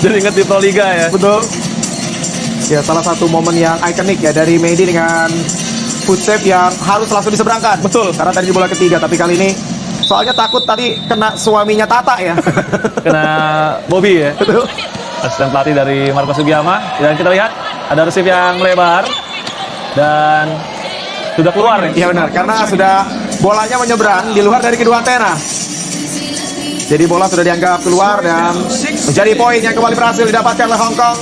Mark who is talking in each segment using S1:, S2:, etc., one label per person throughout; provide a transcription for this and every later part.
S1: Jadi inget di Pro Liga ya.
S2: Betul. Ya, salah satu momen yang ikonik ya dari Medi dengan foot save yang harus langsung diseberangkan.
S1: Betul.
S2: Karena tadi di bola ketiga, tapi kali ini soalnya takut tadi kena suaminya Tata ya.
S1: Kena Bobby ya.
S2: Betul.
S1: Asisten pelatih dari Marco Sugiyama. Dan kita lihat ada receive yang lebar dan sudah keluar ya.
S2: Iya benar, karena sudah bolanya menyeberang di luar dari kedua antena. Jadi bola sudah dianggap keluar dan menjadi poin yang kembali berhasil didapatkan oleh Hong Kong.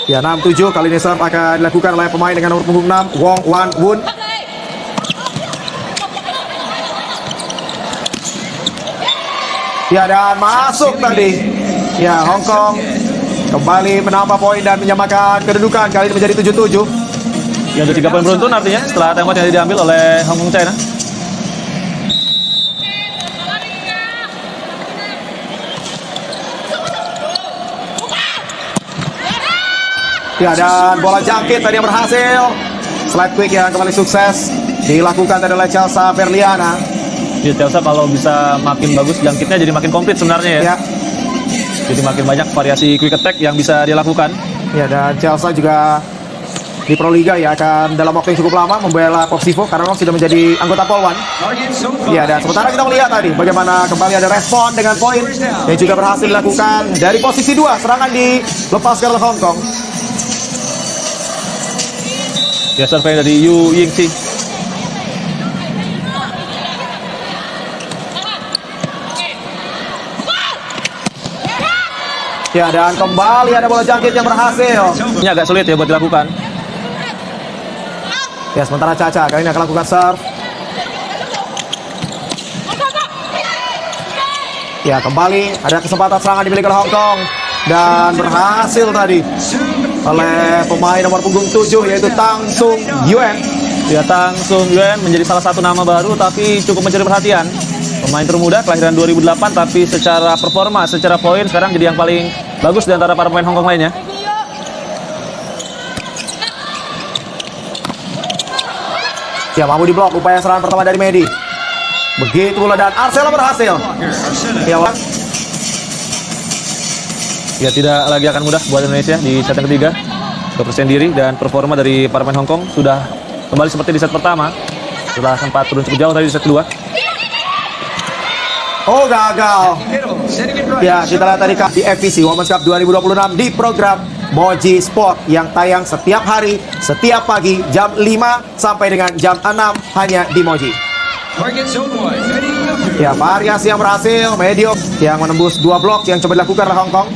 S2: Ya, 6-7 kali ini serve akan dilakukan oleh pemain dengan nomor punggung 6, Wong Wan Woon. Ya, dan masuk tadi. Ya, Hong Kong kembali menambah poin dan menyamakan kedudukan. Kali ini menjadi 7-7.
S1: Yang ada 3 poin beruntun artinya setelah timeout yang diambil oleh Hong Kong China.
S2: Ya, dan bola jangkit tadi yang berhasil. Slide quick yang kembali sukses dilakukan tadi oleh Chelsea Berliana.
S1: Ya, Chelsea kalau bisa makin bagus jangkitnya jadi makin komplit sebenarnya ya.
S2: Ya,
S1: Jadi makin banyak variasi quick attack yang bisa dia lakukan.
S2: ya, dan Chelsea juga di Pro Liga ya akan dalam waktu yang cukup lama membela Popsivo karena memang sudah menjadi anggota Polwan. Ya, dan sementara kita melihat tadi bagaimana kembali ada respon dengan poin yang juga berhasil dilakukan dari posisi 2. Serangan dilepaskan oleh Hong Kong.
S1: Ya, survei dari Yu Yingxi.
S2: Ya, dan kembali ada bola jangkit yang berhasil.
S1: Ini agak sulit ya buat dilakukan.
S2: Ya, sementara Caca kali ini akan lakukan serve. Ya, kembali ada kesempatan serangan dimiliki oleh Hong Kong dan berhasil tadi oleh pemain nomor punggung 7 yaitu Tang Sung Yuen.
S1: Ya, Tang Sung Yuen menjadi salah satu nama baru tapi cukup mencuri perhatian. Pemain termuda kelahiran 2008 tapi secara performa, secara poin sekarang jadi yang paling bagus di antara para pemain Hong Kong lainnya.
S2: Ya, mampu diblok upaya serangan pertama dari Medi. Begitu pula dan Arcelo berhasil. Ya,
S1: Ya, tidak lagi akan mudah buat Indonesia di set yang ketiga. Kepercayaan diri dan performa dari para pemain Hong Kong sudah kembali seperti di set pertama. Setelah sempat turun cukup jauh tadi di set kedua.
S2: oh, gagal. Ya, kita lihat tadi di FVC Women's Cup 2026 di program Moji Sport yang tayang setiap hari, setiap pagi jam 5 sampai dengan jam 6 hanya di Moji. Ya, variasi yang berhasil, medium yang menembus 2 blok yang coba dilakukan oleh Hong Kong.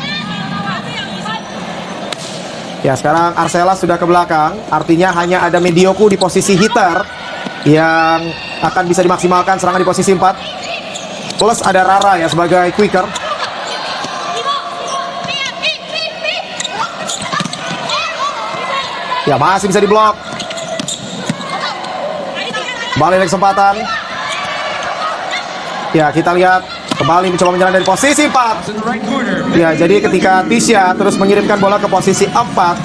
S2: Ya, sekarang Arcela sudah ke belakang, artinya hanya ada Medioku di posisi hitter yang akan bisa dimaksimalkan serangan di posisi 4. Plus ada Rara ya sebagai quicker. Ya, masih bisa diblok. Kembali dari kesempatan. Ya, kita lihat kembali mencoba menyerang dari posisi 4. Ya, jadi ketika Tisha terus mengirimkan bola ke posisi 4,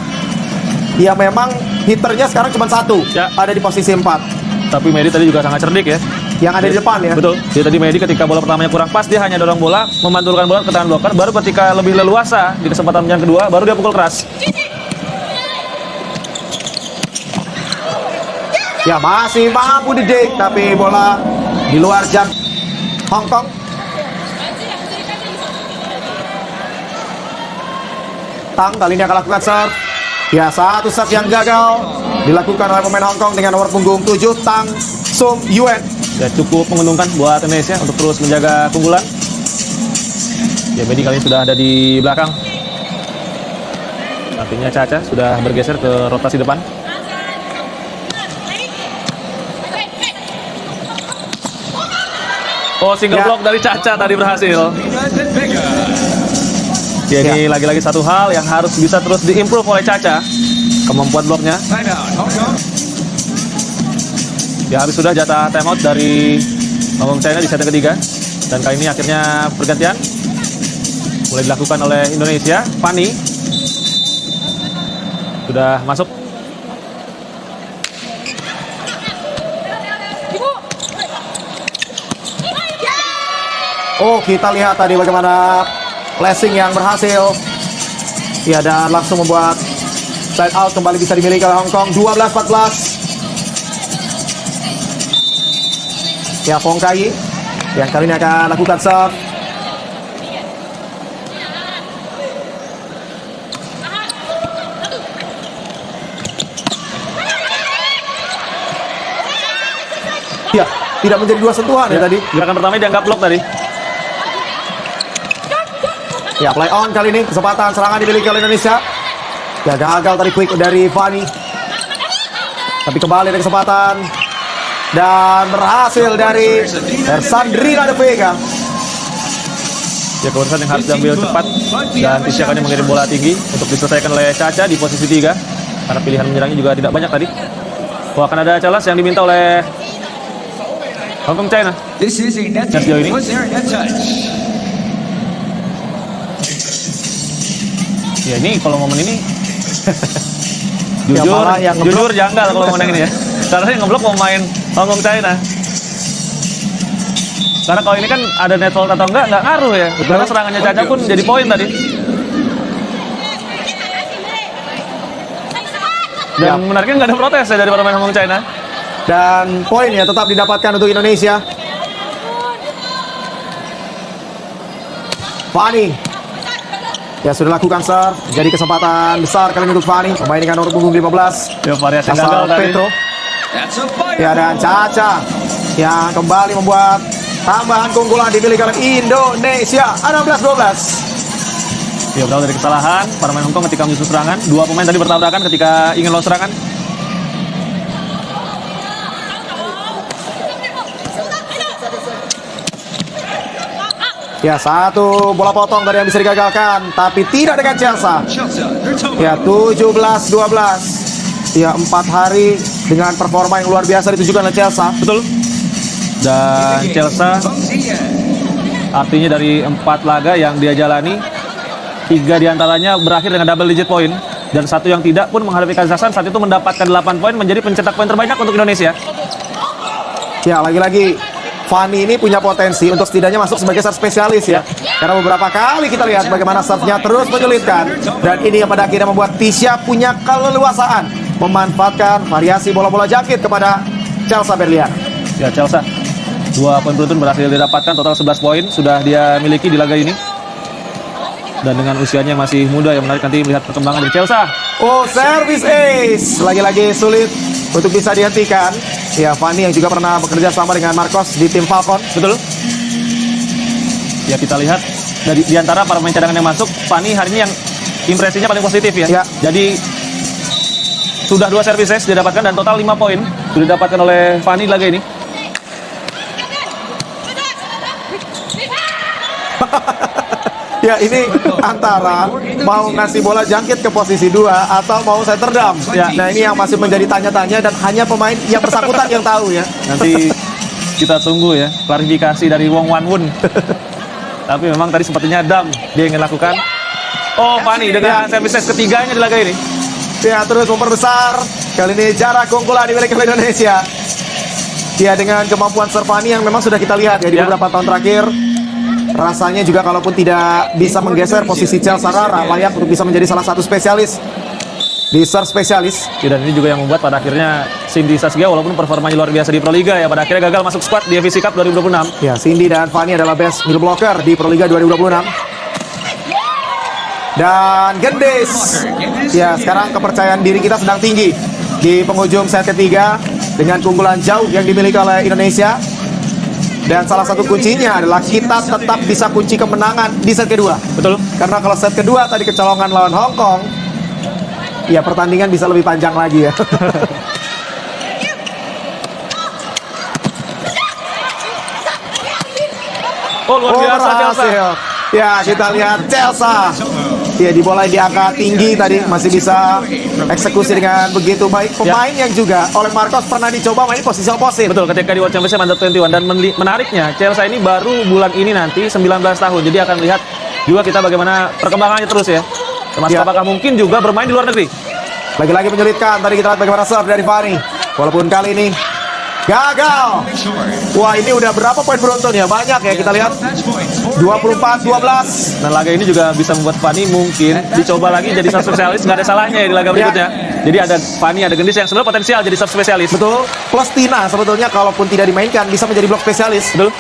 S2: ya memang hitternya sekarang cuma 1
S1: Ya.
S2: ada di posisi 4.
S1: Tapi Medi tadi juga sangat cerdik ya.
S2: Yang ada di depan ya.
S1: Betul. Dia tadi Medi ketika bola pertamanya kurang pas, dia hanya dorong bola, memantulkan bola ke tangan blocker. Baru ketika lebih leluasa di kesempatan yang kedua, baru dia pukul keras.
S2: Ya, masih mampu didik, tapi bola di luar jam Hong Kong. Tang kali ini akan lakukan serve. Ya, satu serve yang gagal dilakukan oleh pemain Hong Kong dengan nomor punggung 7 Tang Sung Yuen.
S1: Ya, cukup menguntungkan buat Indonesia untuk terus menjaga keunggulan. Ya, Medi kali ini sudah ada di belakang. Artinya Caca sudah bergeser ke rotasi depan. Oh, single
S2: Ya.
S1: block dari Caca tadi berhasil. Ya, ini lagi-lagi satu hal yang harus bisa terus diimprove oleh Caca. Kemampuan bloknya. Ya, habis sudah jatah timeout dari Hong Kong China di set yang ketiga. Dan kali ini akhirnya pergantian mulai dilakukan oleh Indonesia. Fanny sudah masuk.
S2: Oh, kita lihat tadi bagaimana flashing yang berhasil. Ya, dan langsung membuat side out kembali bisa dimiliki oleh Hong Kong. 12-14. Ya, Fong Kai yang kali ini akan lakukan serve. Ya, tidak menjadi 2 sentuhan ya tadi.
S1: Gerakan pertama dianggap blok tadi.
S2: Ya, play on kali ini, kesempatan serangan dimiliki oleh Indonesia. Ya, gagal tadi quick dari Fani. Tapi kembali ada kesempatan. Dan berhasil dari Sandrina De Vega.
S1: Ya, keputusan yang harus diambil cepat. Dan Tisha akan mengirim bola tinggi untuk diselesaikan oleh Caca di posisi 3. Karena pilihan menyerangnya juga tidak banyak tadi. Oh, akan ada challenge yang diminta oleh Hong Kong China. Sejauh ini. Ya, ini kalau momen ini jujur janggal kalau momen ini ya. Karena yang ngeblok mau main Hong Kong China. Karena kalau ini kan ada net fault atau enggak ngaruh ya. Karena serangannya Caca pun jadi poin tadi. Dan menariknya nggak ada protes ya dari pemain Hong Kong China.
S2: Dan poin ya tetap didapatkan untuk Indonesia. Fani. Ya, sudah lakukan serve. Jadi kesempatan besar kali ini untuk Fani. Pemain dengan nomor punggung 15.
S1: Ya, variasi gagal tadi.
S2: Petro. Ya, dan Caca yang kembali membuat tambahan keunggulan dimiliki oleh Indonesia. 16-12.
S1: Ya, berawal dari kesalahan para pemain Hong Kong ketika menyusun serangan. 2 pemain tadi bertabrakan ketika ingin lawan serangan.
S2: Ya, 1 bola potong tadi yang bisa digagalkan, tapi tidak dengan Chelsea. Ya, 17-12. Ya, 4 hari dengan performa yang luar biasa ditujukan oleh Chelsea.
S1: Betul. Dan Chelsea artinya dari 4 laga yang dia jalani, 3 diantaranya berakhir dengan double digit poin. Dan 1 yang tidak pun menghadapi Kazakhstan saat itu mendapatkan 8 poin, menjadi pencetak poin terbanyak untuk Indonesia.
S2: Ya, lagi-lagi Fani ini punya potensi untuk setidaknya masuk sebagai serve spesialis ya. Karena beberapa kali kita lihat bagaimana serve-nya terus menyulitkan. Dan ini yang pada akhirnya membuat Tisha punya keleluasaan memanfaatkan variasi bola-bola jangkit kepada Chelsea Berlian.
S1: Ya, Chelsea 2 poin beruntun berhasil didapatkan, total 11 poin sudah dia miliki di laga ini. Dan dengan usianya masih muda, yang menarik nanti melihat perkembangan dari Chelsea.
S2: Oh, service ace. Lagi-lagi sulit untuk bisa dihentikan. Ya, Fani yang juga pernah bekerja sama dengan Marcos di tim Falcon.
S1: Betul. Ya, kita lihat di antara para pemain cadangan yang masuk, Fani hari ini yang impresinya paling positif ya. Jadi sudah 2 service ace didapatkan dan total 5 poin sudah didapatkan oleh Fani laga ini.
S2: Ya, ini antara mau ngasih bola jangkit ke posisi 2 atau mau center dam. Ya, nah ini yang masih menjadi tanya-tanya dan hanya pemain yang bersangkutan yang tahu ya.
S1: Nanti kita tunggu ya klarifikasi dari Wong Wan Wun. Tapi memang tadi sepertinya dam dia ingin lakukan. Oh, Fani dengan service ketiganya di laga ini.
S2: Ya, terus memperbesar. Kali ini jarak keunggulan dimiliki oleh Indonesia. Ya, dengan kemampuan serve Fani yang memang sudah kita lihat ya di beberapa tahun terakhir. Rasanya juga kalaupun tidak bisa menggeser posisi Chelsea Rara, layak untuk bisa menjadi salah satu spesialis di serve spesialis.
S1: Dan ini juga yang membuat pada akhirnya Cindy Saskia walaupun performanya luar biasa di Proliga ya, pada akhirnya gagal masuk squad di FVC Cup 2026.
S2: Ya, Cindy dan Fani adalah best middle blocker di Proliga 2026. Dan Gendis. Ya, sekarang kepercayaan diri kita sedang tinggi di penghujung set ketiga dengan keunggulan jauh yang dimiliki oleh Indonesia. Dan salah satu kuncinya adalah kita tetap bisa kunci kemenangan di set kedua.
S1: Betul.
S2: Karena kalau set kedua tadi kecolongan lawan Hong Kong, ya pertandingan bisa lebih panjang lagi ya.
S1: Oh, luar biasa Chelsea.
S2: Ya, kita lihat Chelsea. Ya, di bola di angka tinggi tadi masih bisa eksekusi dengan begitu baik. Pemain yang juga oleh Marcos pernah dicoba main posisi opposite.
S1: Betul, ketika di World Championship Under 21. Dan menariknya Chelsea ini baru bulan ini nanti 19 tahun. Jadi akan lihat juga kita bagaimana perkembangannya terus ya. Termasuk apakah mungkin juga bermain di luar negeri.
S2: Lagi-lagi menyulitkan. Tadi kita lihat bagaimana serve dari Fani. Walaupun kali ini Gagal. Wah, ini udah berapa poin beruntun ya? Banyak ya, kita lihat 24-12.
S1: Dan laga ini juga bisa membuat Fanny mungkin dicoba lagi jadi subspesialis, nggak ada salahnya ya di laga berikutnya. Jadi ada Fanny, ada Gendis yang sebenarnya potensial jadi subspesialis.
S2: Betul. Plus Tina sebetulnya kalaupun tidak dimainkan bisa menjadi blok spesialis.
S1: Betul.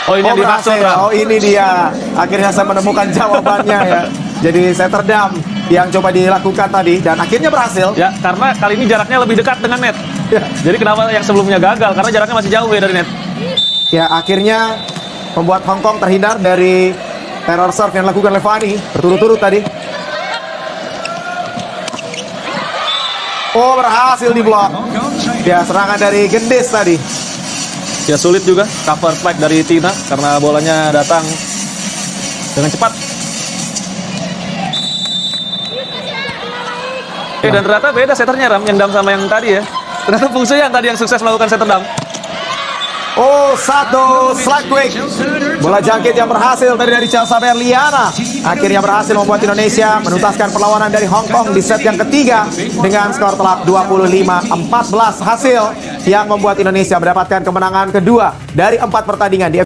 S1: Oh, ini yang dimaksud,
S2: berhasil.
S1: Ram.
S2: Oh, ini dia. Akhirnya saya menemukan jawabannya ya. Jadi Setterdam yang coba dilakukan tadi dan akhirnya berhasil.
S1: Ya, karena kali ini jaraknya lebih dekat dengan net.
S2: Ya.
S1: Jadi kenapa yang sebelumnya gagal? Karena jaraknya masih jauh ya dari net.
S2: Ya, akhirnya membuat Hong Kong terhindar dari terror serve yang dilakukan oleh Fanny berturut-turut tadi. Oh, berhasil diblok. Ya, serangan dari Gendis tadi.
S1: Ya sulit juga cover spike dari Tina karena bolanya datang dengan cepat. Dan ternyata beda setternya, Ram, yang dam sama yang tadi ya. Ternyata fungsinya yang tadi yang sukses melakukan setter dam.
S2: Oh, satu slide quick. Bola jangkit yang berhasil tadi dari Chelsea Berliana. Akhirnya berhasil membuat Indonesia menuntaskan perlawanan dari Hong Kong di set yang ketiga dengan skor telak 25-14, hasil yang membuat Indonesia mendapatkan kemenangan kedua dari 4 pertandingan di